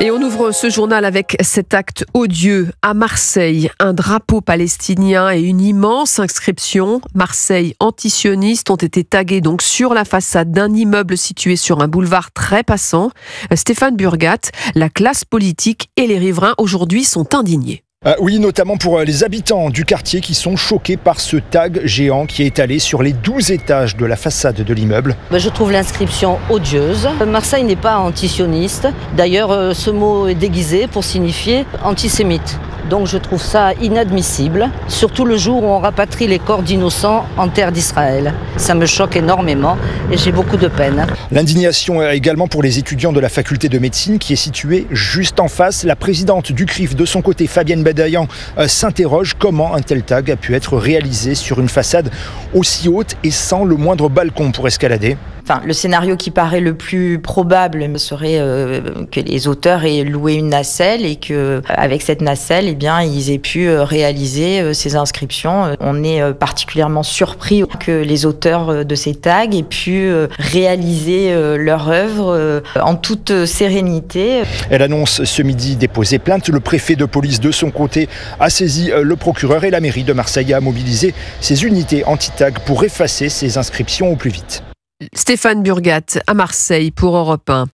Et on ouvre ce journal avec cet acte odieux à Marseille. Un drapeau palestinien et une immense inscription « Marseille antisioniste » ont été tagués donc sur la façade d'un immeuble situé sur un boulevard très passant. Stéphane Burgat, la classe politique et les riverains aujourd'hui sont indignés. Oui, notamment pour les habitants du quartier qui sont choqués par ce tag géant qui est étalé sur les 12 étages de la façade de l'immeuble. Je trouve l'inscription odieuse. Marseille n'est pas antisioniste. D'ailleurs, ce mot est déguisé pour signifier antisémite. Donc je trouve ça inadmissible, surtout le jour où on rapatrie les corps d'innocents en terre d'Israël. Ça me choque énormément et j'ai beaucoup de peine. L'indignation également pour les étudiants de la faculté de médecine qui est située juste en face. La présidente du CRIF, de son côté, Fabienne Badayan, s'interroge comment un tel tag a pu être réalisé sur une façade aussi haute et sans le moindre balcon pour escalader. Le scénario qui paraît le plus probable serait que les auteurs aient loué une nacelle et que, avec cette nacelle, ils aient pu réaliser ces inscriptions. On est particulièrement surpris que les auteurs de ces tags aient pu réaliser leur œuvre en toute sérénité. Elle annonce ce midi déposer plainte. Le préfet de police, de son côté, a saisi le procureur et la mairie de Marseille a mobilisé ses unités anti-tag pour effacer ces inscriptions au plus vite. Stéphane Burgat à Marseille pour Europe 1.